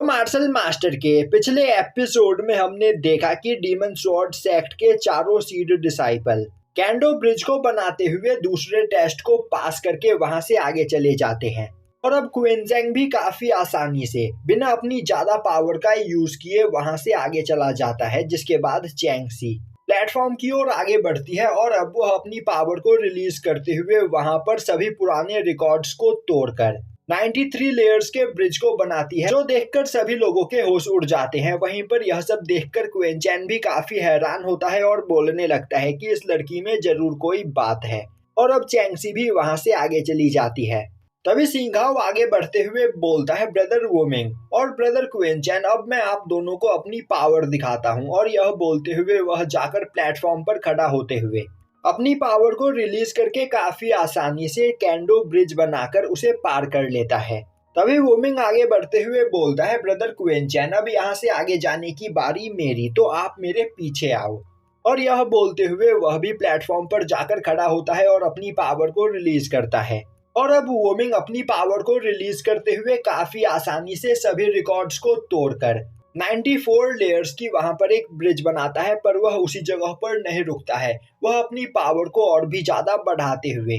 Martial master के पिछले episode में हमने देखा कि डीमन स्वॉर्ड सेक्ट के चारों सीड डिसाइपल कैंडो ब्रिज को बनाते हुए दूसरे टेस्ट को पास करके वहां से आगे चले जाते हैं और अब क्विंजेंग भी काफी आसानी से बिना अपनी ज्यादा पावर का यूज किए वहां से आगे चला जाता है, जिसके बाद चैंगसी प्लेटफॉर्म की ओर आगे बढ़ती है और अब वह अपनी पावर को रिलीज करते हुए वहां पर सभी पुराने रिकॉर्ड्स को तोड़कर 93 लेयर्स के ब्रिज को बनाती है, जो देखकर सभी लोगों के होश उड़ जाते हैं। वहीं पर यह सब देखकर क्विंचैन भी काफी हैरान होता है और बोलने लगता है कि इस लड़की में जरूर कोई बात है और अब चैंगसी भी वहां से आगे चली जाती है। तभी सिंघाव आगे बढ़ते हुए बोलता है, ब्रदर वोमिंग और ब्रदर क्विंचैन, अब मैं आप दोनों को अपनी पावर दिखाता हूँ। और यह बोलते हुए वह जाकर प्लेटफॉर्म पर खड़ा होते हुए अपनी पावर को रिलीज करके काफी आसानी से कैंडो ब्रिज बनाकर उसे पार कर लेता है। तभी वोमिंग आगे बढ़ते हुए बोलता है, ब्रदर क्विंचैन, अब यहाँ से आगे जाने की बारी मेरी, तो आप मेरे पीछे आओ। और यह बोलते हुए वह भी प्लेटफॉर्म पर जाकर खड़ा होता है और अपनी पावर को रिलीज करता है। और अब वोमिंग अपनी पावर को रिलीज करते हुए काफी आसानी से सभी रिकॉर्ड्स को तोड़कर 94 लेयर्स की वहां पर एक ब्रिज बनाता है, पर वह उसी जगह पर नहीं रुकता है। वह अपनी पावर को और भी ज्यादा बढ़ाते हुए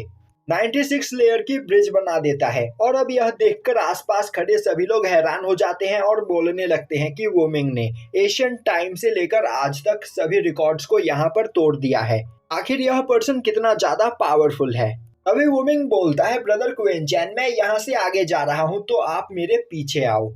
96 लेयर की ब्रिज बना देता है। और अब यह देखकर आसपास खड़े सभी लोग हैरान हो जाते हैं और बोलने लगते हैं कि वोमिंग ने एशियन टाइम से लेकर आज तक सभी रिकॉर्ड्स को यहाँ पर तोड़ दिया है। आखिर यह पर्सन कितना ज्यादा पावरफुल है। अभी वोमिंग बोलता है, ब्रदर क्विंचैन, मैं यहाँ से आगे जा रहा हूँ, तो आप मेरे पीछे आओ।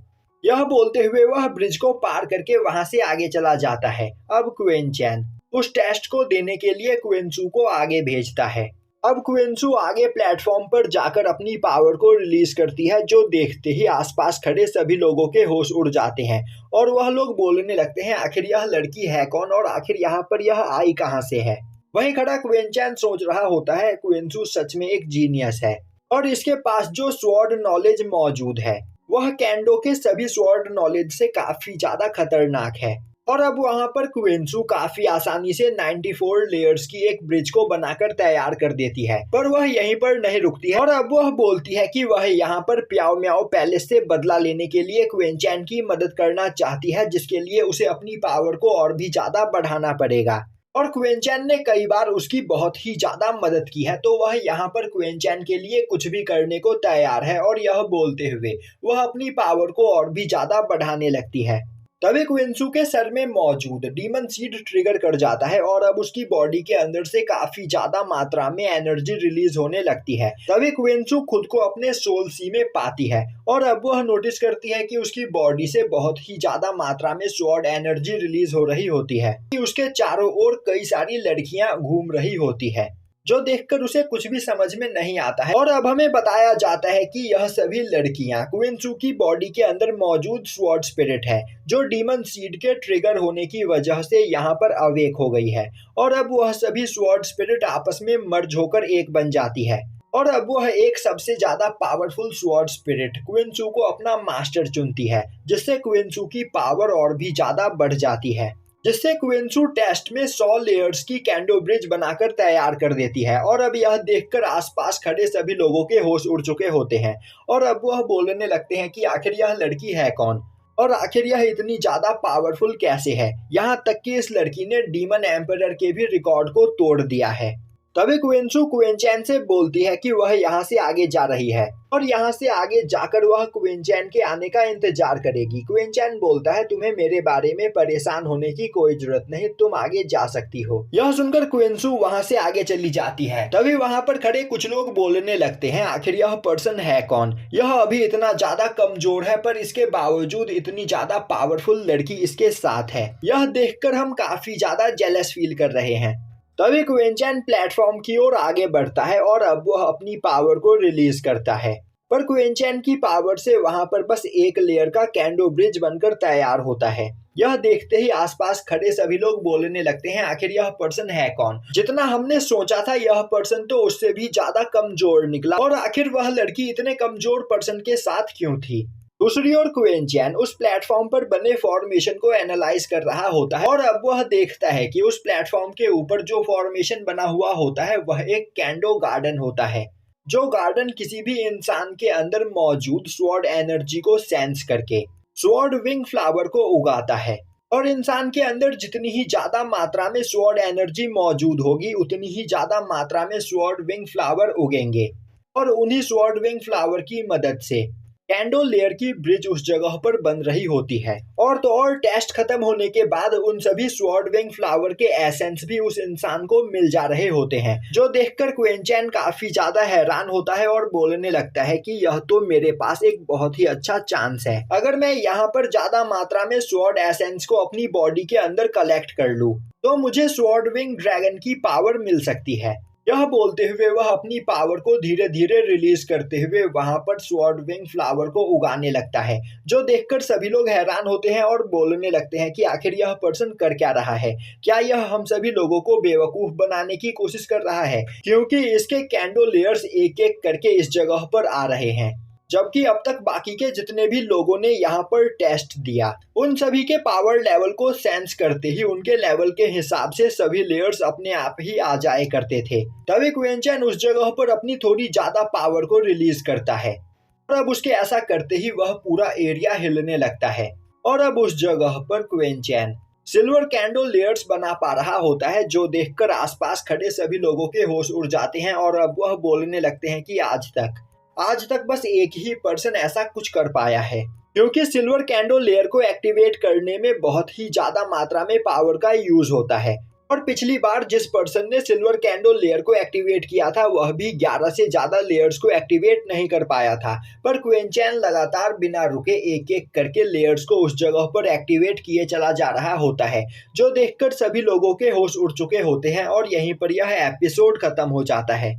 यह बोलते हुए वह ब्रिज को पार करके वहां से आगे चला जाता है। अब क्विंचैन उस टेस्ट को देने के लिए क्विंसू को आगे भेजता है। अब क्विंसू आगे प्लेटफॉर्म पर जाकर अपनी पावर को रिलीज करती है, जो देखते ही आसपास खड़े सभी लोगों के होश उड़ जाते हैं और वह लोग बोलने लगते हैं, आखिर यह लड़की है कौन और आखिर यहाँ पर यह आई कहाँ से है। वहीं खड़ा क्विंचैन सोच रहा होता है, क्विंसू सच में एक जीनियस है और इसके पास जो स्वॉर्ड नॉलेज मौजूद है वह कैंडो के सभी स्वॉर्ड नॉलेज से काफी ज्यादा खतरनाक है। और अब वहां पर क्विंसू काफी आसानी से 94 लेयर्स की एक ब्रिज को बनाकर तैयार कर देती है, पर वह यहीं पर नहीं रुकती है और अब वह बोलती है कि वह यहाँ पर प्याओ म्याओ पैलेस से बदला लेने के लिए क्विंचैन की मदद करना चाहती है, जिसके लिए उसे अपनी पावर को और भी ज्यादा बढ़ाना पड़ेगा। और क्विंचैन ने कई बार उसकी बहुत ही ज्यादा मदद की है, तो वह यहाँ पर क्विंचैन के लिए कुछ भी करने को तैयार है। और यह बोलते हुए वह अपनी पावर को और भी ज्यादा बढ़ाने लगती है। तभी क्विंसू के सर में मौजूद डीमन सीड ट्रिगर कर जाता है और अब उसकी बॉडी के अंदर से काफी ज्यादा मात्रा में एनर्जी रिलीज होने लगती है। तभी क्विंसू खुद को अपने सोल सी में पाती है और अब वह नोटिस करती है कि उसकी बॉडी से बहुत ही ज्यादा मात्रा में स्वॉर्ड एनर्जी रिलीज हो रही होती है कि उसके चारों ओर कई सारी लड़कियां घूम रही होती है, जो देखकर उसे कुछ भी समझ में नहीं आता है। और अब हमें बताया जाता है कि यह सभी लड़कियां क्विंसू की बॉडी के अंदर मौजूद स्वॉर्ड स्पिरिट है, जो डीमन सीड के ट्रिगर होने की वजह से यहाँ पर अवेक हो गई है। और अब वह सभी स्वॉर्ड स्पिरिट आपस में मर्ज होकर एक बन जाती है और अब वह एक सबसे ज्यादा पावरफुल स्वॉर्ड स्पिरिट क्विंसू को अपना मास्टर चुनती है, जिससे क्विंसू की पावर और भी ज्यादा बढ़ जाती है, जिससे क्विंसू टेस्ट में 100 लेयर्स की कैंडो ब्रिज बनाकर तैयार कर देती है। और अब यह देखकर आसपास खड़े सभी लोगों के होश उड़ चुके होते हैं और अब वह बोलने लगते हैं कि आखिर यह लड़की है कौन और आखिर यह इतनी ज्यादा पावरफुल कैसे है, यहाँ तक कि इस लड़की ने डीमन एम्परर के भी रिकॉर्ड को तोड़ दिया है। तभी क्विंसू क्विंचैन से बोलती है कि वह यहाँ से आगे जा रही है और यहाँ से आगे जाकर वह क्विंचैन के आने का इंतजार करेगी। क्विंचैन बोलता है, तुम्हें मेरे बारे में परेशान होने की कोई जरूरत नहीं, तुम आगे जा सकती हो। यह सुनकर क्विंसू वहाँ से आगे चली जाती है। तभी वहाँ पर खड़े कुछ लोग बोलने लगते हैं, आखिर यह पर्सन है कौन, यह अभी इतना ज्यादा कमजोर है पर इसके बावजूद इतनी ज्यादा पावरफुल लड़की इसके साथ है। यह देखकर हम काफी ज्यादा जेलस फील कर रहे हैं। तभी क्विंचैन प्लेटफॉर्म की ओर आगे बढ़ता है और अब वह अपनी पावर को रिलीज करता है, पर क्विंचैन की पावर से वहां पर बस एक लेयर का कैंडो ब्रिज बनकर तैयार होता है। यह देखते ही आसपास खड़े सभी लोग बोलने लगते हैं, आखिर यह पर्सन है कौन, जितना हमने सोचा था यह पर्सन तो उससे भी ज्यादा कमजोर निकला और आखिर वह लड़की इतने कमजोर पर्सन के साथ क्यों थी। दूसरी ओर क्विंचैन उस प्लेटफॉर्म पर बने फॉर्मेशन को एनालाइज कर रहा होता है और अब वह देखता है कि उस प्लेटफॉर्म के ऊपर जो फॉर्मेशन बना हुआ होता है वह एक कैंडो गार्डन होता है, जो गार्डन किसी भी इंसान के अंदर मौजूद स्वॉर्ड एनर्जी को सेंस करके स्वॉर्ड विंग फ्लावर को उगाता है। और इंसान के अंदर जितनी ही ज्यादा मात्रा में स्वॉर्ड एनर्जी मौजूद होगी उतनी ही ज्यादा मात्रा में स्वॉर्ड विंग फ्लावर उगेंगे। और उन्हीं स्वॉर्ड विंग फ्लावर की मदद से कैंडोलियर की ब्रिज उस जगह पर बन रही होती है। और तो और टेस्ट खत्म होने के बाद उन सभी स्वॉर्ड विंग फ्लावर के एसेंस भी उस इंसान को मिल जा रहे होते हैं, जो देखकर क्विंचैन काफी ज्यादा हैरान होता है और बोलने लगता है कि यह तो मेरे पास एक बहुत ही अच्छा चांस है। अगर मैं यहाँ पर ज्यादा मात्रा में स्वॉर्ड एसेंस को अपनी बॉडी के अंदर कलेक्ट कर लूँ तो मुझे स्वॉर्ड विंग ड्रैगन की पावर मिल सकती है। यह बोलते हुए वह अपनी पावर को धीरे धीरे रिलीज करते हुए वहां पर स्वॉर्ड विंग फ्लावर को उगाने लगता है, जो देखकर सभी लोग हैरान होते हैं और बोलने लगते हैं कि आखिर यह पर्सन कर क्या रहा है। क्या यह हम सभी लोगों को बेवकूफ बनाने की कोशिश कर रहा है, क्योंकि इसके कैंडोलियर्स एक एक करके इस जगह पर आ रहे हैं, जबकि अब तक बाकी के जितने भी लोगों ने यहाँ पर टेस्ट दिया उन सभी के पावर लेवल को सेंस करते ही उनके लेवल के हिसाब से सभी लेयर्स अपने आप ही आ जाए करते थे। तभी क्विंचैन उस जगह पर अपनी थोड़ी ज्यादा पावर को रिलीज करता है और अब उसके ऐसा करते ही वह पूरा एरिया हिलने लगता है। और अब उस जगह पर क्विंचैन सिल्वर कैंडो लेयर्स बना पा रहा होता है, जो देखकर आसपास खड़े सभी लोगों के होश उड़ जाते हैं और अब वह बोलने लगते हैं कि आज तक बस एक ही पर्सन ऐसा कुछ कर पाया है, क्योंकि सिल्वर कैंडो लेयर को एक्टिवेट करने में बहुत ही ज्यादा मात्रा में पावर का यूज होता है। और पिछली बार जिस पर्सन ने सिल्वर कैंडो लेयर को एक्टिवेट किया था वह भी 11 से ज्यादा लेयर्स को एक्टिवेट नहीं कर पाया था, पर क्विंचैन लगातार बिना रुके एक एक करके लेयर्स को उस जगह पर एक्टिवेट किए चला जा रहा होता है, जो देखकर सभी लोगों के होश उड़ चुके होते हैं और यहीं पर यह एपिसोड खत्म हो जाता है।